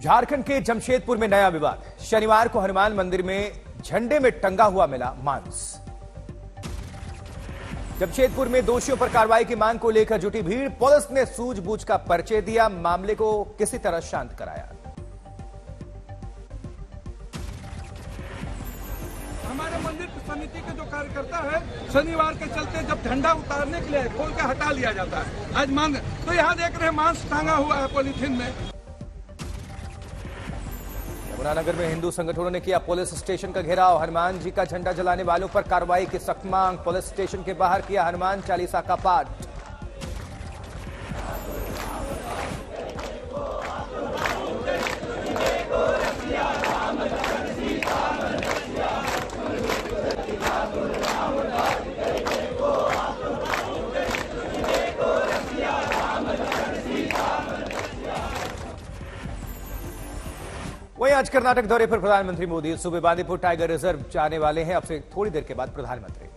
झारखंड के जमशेदपुर में नया विवाद। शनिवार को हनुमान मंदिर में झंडे में टंगा हुआ मिला मांस। जमशेदपुर में दोषियों पर कार्रवाई की मांग को लेकर जुटी भीड़। पुलिस ने सूझबूझ का परिचय दिया, मामले को किसी तरह शांत कराया। हमारे मंदिर समिति के जो कार्यकर्ता है, शनिवार के चलते जब झंडा उतारने के लिए खोल के हटा लिया जाता है। आज मांग तो यहाँ देख रहे हैं मांस टांगा हुआ है पॉलीथीन में। यमुनानगर में हिंदू संगठनों ने किया पुलिस स्टेशन का घेराव। हनुमान जी का झंडा जलाने वालों पर कार्रवाई की सख्त मांग। पुलिस स्टेशन के बाहर किया हनुमान चालीसा का पाठ। वहीं आज कर्नाटक दौरे पर प्रधानमंत्री मोदी सुबह बांदीपुर टाइगर रिजर्व जाने वाले हैं। अब से थोड़ी देर के बाद प्रधानमंत्री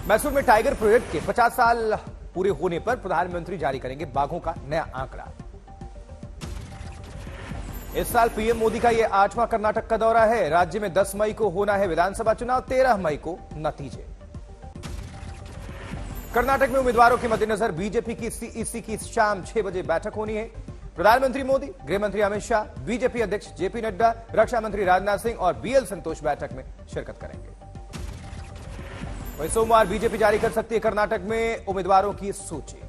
मैसूर में टाइगर प्रोजेक्ट के 50 साल पूरे होने पर प्रधानमंत्री जारी करेंगे बाघों का नया आंकड़ा। इस साल पीएम मोदी का यह 8वां कर्नाटक का दौरा है। राज्य में 10 मई को होना है विधानसभा चुनाव, 13 मई को नतीजे। कर्नाटक में उम्मीदवारों के मद्देनजर बीजेपी की सीईसी की शाम 6 बजे बैठक होनी है। प्रधानमंत्री मोदी, गृहमंत्री अमित शाह, बीजेपी अध्यक्ष जेपी नड्डा, रक्षा मंत्री राजनाथ सिंह और बीएल संतोष बैठक में शिरकत करेंगे। वहीं सोमवार बीजेपी जारी कर सकती है कर्नाटक में उम्मीदवारों की सूची।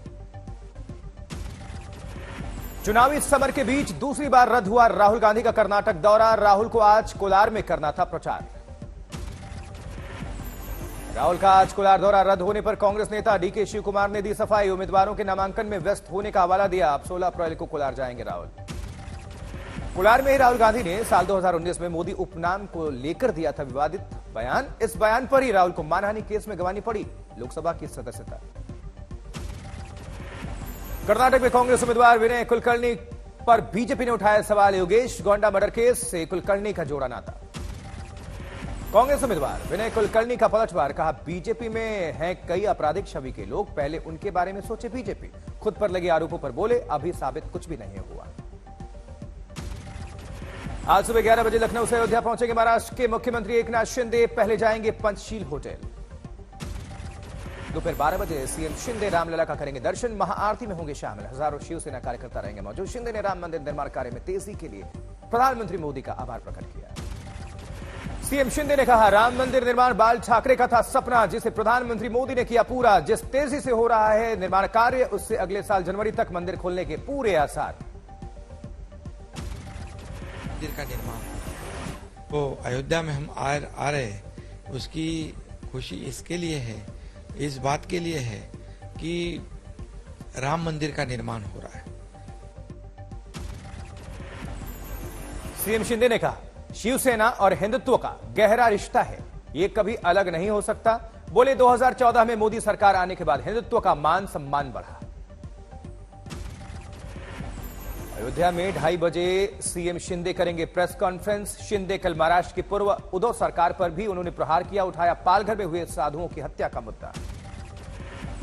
चुनावी समर के बीच दूसरी बार रद्द हुआ राहुल गांधी का कर्नाटक दौरा। राहुल को आज कोलार में करना था प्रचार। राहुल का आज कोलार दौरा रद्द होने पर कांग्रेस नेता डीके शिव कुमार ने दी सफाई। उम्मीदवारों के नामांकन में व्यस्त होने का हवाला दिया। अब 16 अप्रैल को कोलार जाएंगे राहुल। कोलार में ही राहुल गांधी ने साल 2019 में मोदी उपनाम को लेकर दिया था विवादित बयान। इस बयान पर ही राहुल को मानहानि केस में गंवानी पड़ी लोकसभा की सदस्यता। कर्नाटक में कांग्रेस उम्मीदवार विनय कुलकर्णी पर बीजेपी ने उठाया सवाल। योगेश गोंडा मर्डर केस से कुलकर्णी का जोड़ा नाता। कांग्रेस उम्मीदवार विनय कुलकर्णी का पलटवार। कहा बीजेपी में हैं कई आपराधिक छवि के लोग, पहले उनके बारे में सोचे बीजेपी। खुद पर लगे आरोपों पर बोले अभी साबित कुछ भी नहीं हुआ। आज सुबह 11 बजे लखनऊ से अयोध्या पहुंचेंगे महाराष्ट्र के मुख्यमंत्री एकनाथ शिंदे। पहले जाएंगे पंचशील होटल। दोपहर 12 बजे सीएम शिंदे रामलला का करेंगे दर्शन। महाआरती में होंगे शामिल। हजारों शिवसेना कार्यकर्ता रहेंगे मौजूद। शिंदे ने राम मंदिर निर्माण कार्य में तेजी के लिए प्रधानमंत्री मोदी का आभार प्रकट किया। सीएम शिंदे ने कहा राम मंदिर निर्माण बाल ठाकरे का था सपना, जिसे प्रधानमंत्री मोदी ने किया पूरा। जिस तेजी से हो रहा है निर्माण कार्य, उससे अगले साल जनवरी तक मंदिर खोलने के पूरे आसार। मंदिर का निर्माण वो अयोध्या में हम आ रहे हैं, उसकी खुशी इसके लिए है, इस बात के लिए है कि राम मंदिर का निर्माण हो रहा है। सीएम शिंदे ने कहा शिवसेना और हिंदुत्व का गहरा रिश्ता है, ये कभी अलग नहीं हो सकता। बोले 2014 में मोदी सरकार आने के बाद हिंदुत्व का मान सम्मान बढ़ा। अयोध्या में 2:30 बजे सीएम शिंदे करेंगे प्रेस कॉन्फ्रेंस। शिंदे कल महाराष्ट्र की पूर्व उद्धव सरकार पर भी उन्होंने प्रहार किया। उठाया पालघर में हुए साधुओं की हत्या का मुद्दा।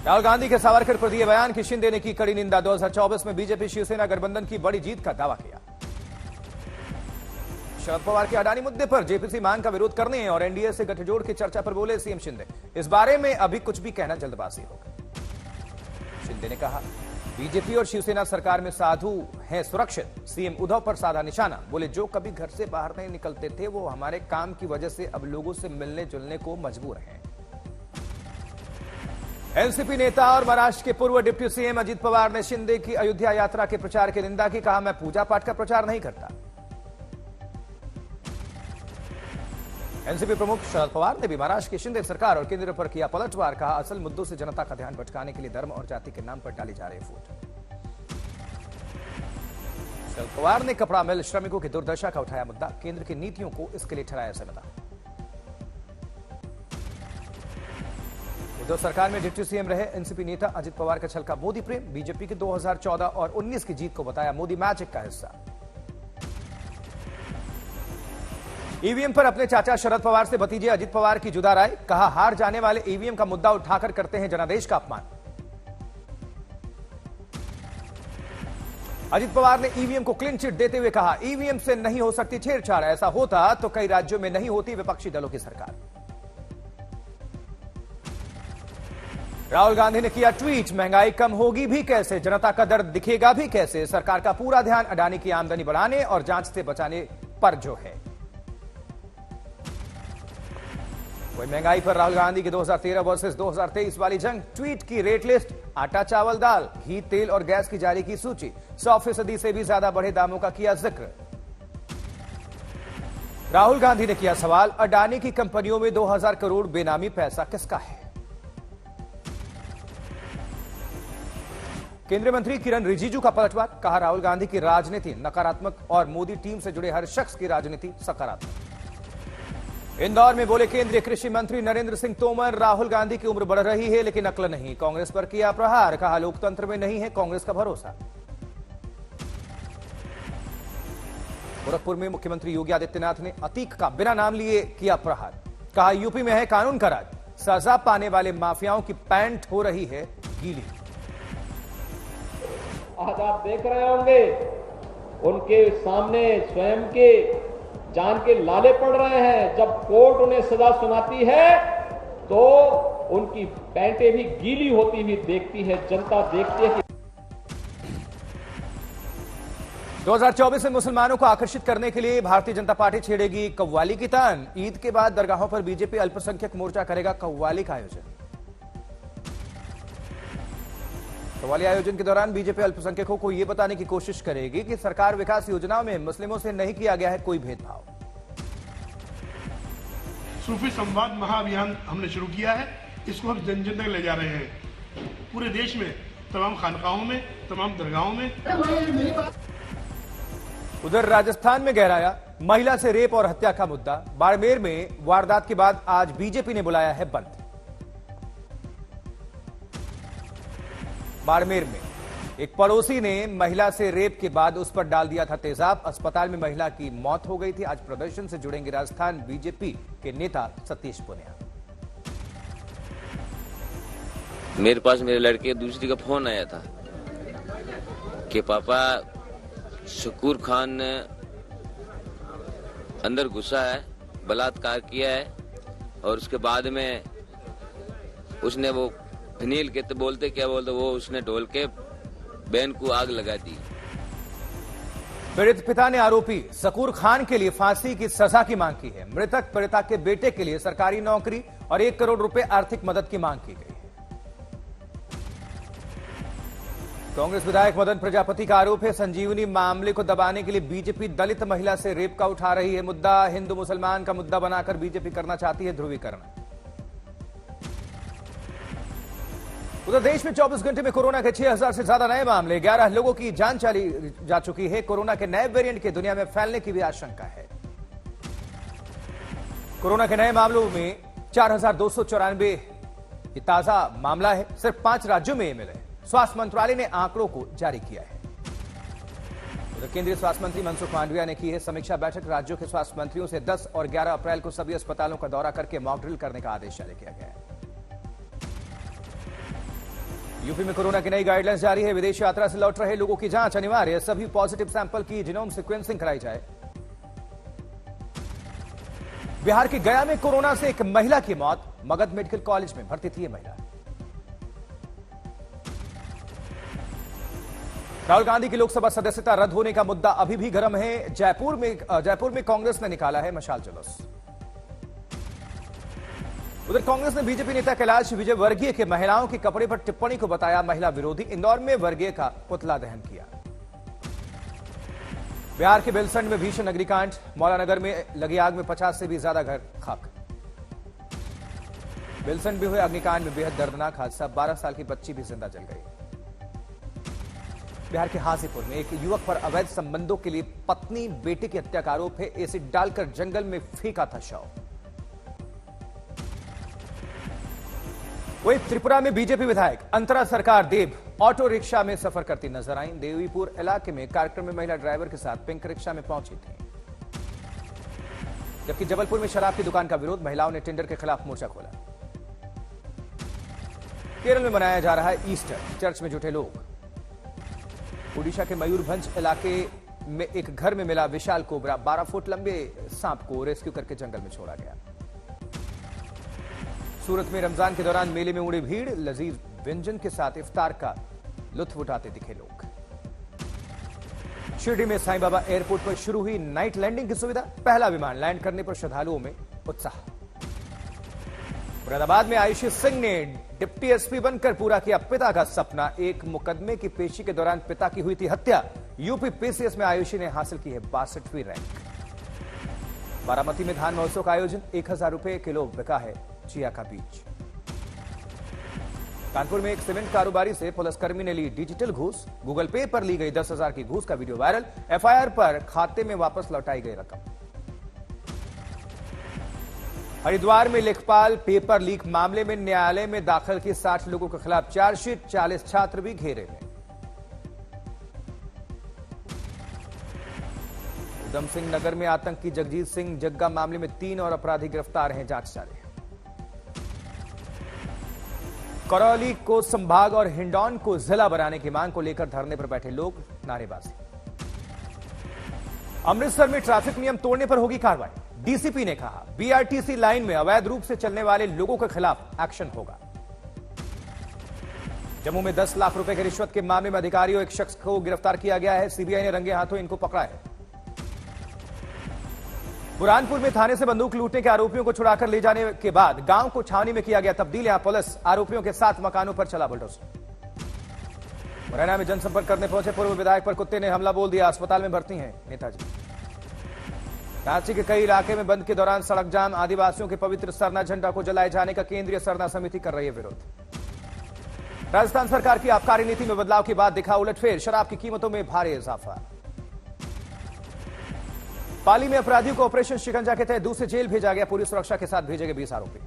राहुल गांधी के सावरकर पर दिए बयान की शिंदे ने की कड़ी निंदा। 2024 में बीजेपी शिवसेना गठबंधन की बड़ी जीत का दावा किया। शरद पवार के अडानी मुद्दे पर जेपीसी मांग का विरोध करने और एनडीए से गठजोड़ की चर्चा पर बोले सीएम शिंदे, इस बारे में अभी कुछ भी कहना जल्दबाजी होगा। शिंदे ने कहा बीजेपी और शिवसेना सरकार में साधु हैं सुरक्षित। सीएम उद्धव पर साधा निशाना। बोले जो कभी घर से बाहर नहीं निकलते थे वो हमारे काम की वजह से अब लोगों से मिलने जुलने को मजबूर हैं। एनसीपी नेता और महाराष्ट्र के पूर्व डिप्टी सीएम अजित पवार ने शिंदे की अयोध्या यात्रा के प्रचार की निंदा की। कहा मैं पूजा पाठ का प्रचार नहीं करता। एनसीपी प्रमुख शरद पवार ने भी महाराष्ट्र की शिंदे सरकार और केंद्र पर किया पलटवार। कहा असल मुद्दों से जनता का ध्यान भटकाने के लिए धर्म और जाति के नाम पर डाली जा रही फूट। शरद पवार ने कपड़ा मिल श्रमिकों की दुर्दशा का उठाया मुद्दा। केंद्र की नीतियों को इसके लिए ठहराया जिम्मेदार। उद्धव सरकार में डिप्टी सीएम रहे एनसीपी नेता अजित पवार का छलका मोदी प्रेम। बीजेपी की 2014 और 19 की जीत को बताया मोदी मैजिक का हिस्सा। ईवीएम पर अपने चाचा शरद पवार से भतीजे अजित पवार की जुदा राय। कहा हार जाने वाले ईवीएम का मुद्दा उठाकर करते हैं जनादेश का अपमान। अजित पवार ने ईवीएम को क्लीन चिट देते हुए कहा, ईवीएम से नहीं हो सकती छेड़छाड़, ऐसा होता तो कई राज्यों में नहीं होती विपक्षी दलों की सरकार। राहुल गांधी ने किया ट्वीट, महंगाई कम होगी भी कैसे, जनता का दर्द दिखेगा भी कैसे, सरकार का पूरा ध्यान अडानी की आमदनी बढ़ाने और जांच से बचाने पर जो है। वही महंगाई पर राहुल गांधी की 2013 वर्सेस 2023 वाली जंग, ट्वीट की रेट लिस्ट, आटा चावल दाल घी तेल और गैस की जारी की सूची, 100% से भी ज्यादा बढ़े दामों का किया जिक्र। राहुल गांधी ने किया सवाल, अडानी की कंपनियों में 2000 करोड़ बेनामी पैसा किसका है। केंद्रीय मंत्री किरण रिजिजू का पलटवार, कहा राहुल गांधी की राजनीति नकारात्मक और मोदी टीम से जुड़े हर शख्स की राजनीति सकारात्मक। इंदौर में बोले केंद्रीय कृषि मंत्री नरेंद्र सिंह तोमर, राहुल गांधी की उम्र बढ़ रही है लेकिन अक्ल नहीं, कांग्रेस पर किया प्रहार, कहा लोकतंत्र में नहीं है कांग्रेस का भरोसा। गोरखपुर में मुख्यमंत्री योगी आदित्यनाथ ने अतीक का बिना नाम लिए किया प्रहार, कहा यूपी में है कानून का राज, सजा पाने वाले माफियाओं की पैंट हो रही है गीली। आज आप देख रहे होंगे उनके सामने स्वयं के जान के लाले पड़ रहे हैं, जब कोर्ट उन्हें सजा सुनाती है तो उनकी पैंटें भी गीली होती हुई देखती है, जनता देखती है कि 2024 में मुसलमानों को आकर्षित करने के लिए भारतीय जनता पार्टी छेड़ेगी कव्वाली की तान, ईद के बाद दरगाहों पर बीजेपी अल्पसंख्यक मोर्चा करेगा कव्वाली का आयोजन। कव्वाली आयोजन के दौरान बीजेपी अल्पसंख्यकों को यह बताने की कोशिश करेगी कि सरकार विकास योजनाओं में मुस्लिमों से नहीं किया गया है कोई भेदभाव। सूफी संवाद महाअभियान हमने शुरू किया है, इसको हम जन जन तक ले जा रहे हैं, पूरे देश में तमाम खानकाहों में, तमाम दरगाहों में। उधर राजस्थान में गहराया महिला से रेप और हत्या का मुद्दा, बाड़मेर में वारदात के बाद आज बीजेपी ने बुलाया है बंद। बाड़मेर में एक पड़ोसी ने महिला से रेप के बाद उस पर डाल दिया था तेजाब, अस्पताल में महिला की मौत हो गई थी। आज प्रदर्शन से जुड़ेंगे राजस्थान बीजेपी के नेता सतीश पुनिया। मेरे पास मेरे लड़के दूसरी का फोन आया था कि पापा शकूर खान ने अंदर घुसा है, बलात्कार किया है और उसके बाद में उसने वो फनील के तो बोलते क्या बोलते वो उसने ढोल के बहन को आग लगा दी। पीड़ित पिता ने आरोपी शकूर खान के लिए फांसी की सजा की मांग की है। मृतक पीड़िता के बेटे के लिए सरकारी नौकरी और 1 करोड़ रुपए आर्थिक मदद की मांग की गई है। कांग्रेस विधायक मदन प्रजापति का आरोप है संजीवनी मामले को दबाने के लिए बीजेपी दलित महिला से रेप का उठा रही है मुद्दा। हिंदू मुसलमान का मुद्दा बनाकर बीजेपी करना चाहती है ध्रुवीकरण। उधर देश में 24 घंटे में कोरोना के 6000 से ज्यादा नए मामले, 11 लोगों की जान चली जा चुकी है। कोरोना के नए वेरिएंट के दुनिया में फैलने की भी आशंका है। कोरोना के नए मामलों में 4294 ये ताजा मामला है। सिर्फ 5 राज्यों में ये मिले। स्वास्थ्य मंत्रालय ने आंकड़ों को जारी किया है। उधर केंद्रीय स्वास्थ्य मंत्री मनसुख मांडविया ने की है समीक्षा बैठक। राज्यों के स्वास्थ्य मंत्रियों से 10 और 11 अप्रैल को सभी अस्पतालों का दौरा करके मॉक ड्रिल करने का आदेश जारी किया गया है। यूपी में कोरोना की नई गाइडलाइंस जारी है। विदेश यात्रा से लौट रहे लोगों की जांच अनिवार्य, सभी पॉजिटिव सैंपल की जीनोम सीक्वेंसिंग कराई जाए। बिहार के गया में कोरोना से एक महिला की मौत, मगध मेडिकल कॉलेज में भर्ती थी ये महिला। राहुल गांधी की लोकसभा सदस्यता रद्द होने का मुद्दा अभी भी गर्म है। जयपुर में कांग्रेस ने निकाला है मशाल जुलूस। उधर कांग्रेस ने बीजेपी नेता कैलाश विजयवर्गीय के महिलाओं के कपड़े पर टिप्पणी को बताया महिला विरोधी। इंदौर में वर्गीय का पुतला दहन किया। बिहार के बेलसंड में भीषण अग्निकांड, मौलानगर में लगी आग में 50 से भी ज्यादा घर खाक। बेलसंड में हुए अग्निकांड में बेहद दर्दनाक हादसा, 12 साल की बच्ची भी जिंदा जल गई। बिहार के हाजीपुर में एक युवक पर अवैध संबंधों के लिए पत्नी बेटे की हत्या का आरोप है। एसिड डालकर जंगल में फेंका था शव। वही त्रिपुरा में बीजेपी विधायक अंतरा सरकार देव ऑटो रिक्शा में सफर करती नजर आई। देवीपुर इलाके में कार्यक्रम में महिला ड्राइवर के साथ पिंक रिक्शा में पहुंची थी। जबकि जबलपुर में शराब की दुकान का विरोध, महिलाओं ने टेंडर के खिलाफ मोर्चा खोला। केरल में मनाया जा रहा है ईस्टर, चर्च में जुटे लोग। ओडिशा के मयूरभंज इलाके में एक घर में मिला विशाल कोबरा। 12 फुट लंबे सांप को रेस्क्यू करके जंगल में छोड़ा गया। सूरत में रमजान के दौरान मेले में उड़ी भीड़। लजीज व्यंजन के साथ इफ्तार का लुत्फ उठाते दिखे लोग। शिरडी में साईं बाबा एयरपोर्ट पर शुरू हुई नाइट लैंडिंग की सुविधा। पहला विमान लैंड करने पर श्रद्धालुओं में उत्साह। मुरादाबाद में आयुषी सिंह ने डिप्टी एसपी बनकर पूरा किया पिता का सपना। एक मुकदमे की पेशी के दौरान पिता की हुई थी हत्या। यूपी पीसीएस में आयुषी ने हासिल की है 62वीं रैंक। बारामती में धान महोत्सव का आयोजन। 1000 रुपए किलो बिका है चिया का बीज। कानपुर में एक सीमेंट कारोबारी से पुलिसकर्मी ने ली डिजिटल घूस। गूगल पे पर ली गई 10,000 की घूस का वीडियो वायरल। एफआईआर पर खाते में वापस लौटाई गई रकम। हरिद्वार में लेखपाल पेपर लीक मामले में न्यायालय में दाखिल की 60 लोगों के खिलाफ चार्जशीट। 40 छात्र भी घेरे में। उधम सिंह नगर में आतंकी जगजीत सिंह जग्गा मामले में 3 और अपराधी गिरफ्तार हैं। जांच जारी है। करौली को संभाग और हिंडौन को जिला बनाने की मांग को लेकर धरने पर बैठे लोग। नारेबाजी। अमृतसर में ट्रैफिक नियम तोड़ने पर होगी कार्रवाई। डीसीपी ने कहा बीआरटीसी लाइन में अवैध रूप से चलने वाले लोगों के खिलाफ एक्शन होगा। जम्मू में 10 लाख रुपए की रिश्वत के मामले में अधिकारियों एक शख्स को गिरफ्तार किया गया है। सीबीआई ने रंगे हाथों इनको पकड़ा है। बुरहानपुर में थाने से बंदूक लूटने के आरोपियों को छुड़ाकर ले जाने के बाद गांव को छावनी में किया गया तब्दील। यहां पुलिस आरोपियों के साथ मकानों पर चला बुलडोजर। मुरैना में जनसंपर्क करने पहुंचे पूर्व विधायक पर कुत्ते ने हमला बोल दिया। अस्पताल में भर्ती हैं नेताजी। रांची के कई इलाके में बंद के दौरान सड़क जाम। आदिवासियों के पवित्र सरना झंडा को जलाए जाने का केंद्रीय सरना समिति कर रही है विरोध। राजस्थान सरकार की आबकारी नीति में बदलाव के बाद दिखा उलटफेर। शराब की कीमतों में भारी इजाफा। पाली में अपराधियों को ऑपरेशन शिकंजा के तहत दूसरे जेल भेजा गया। पूरी सुरक्षा के साथ भेजे गए 20 आरोपी।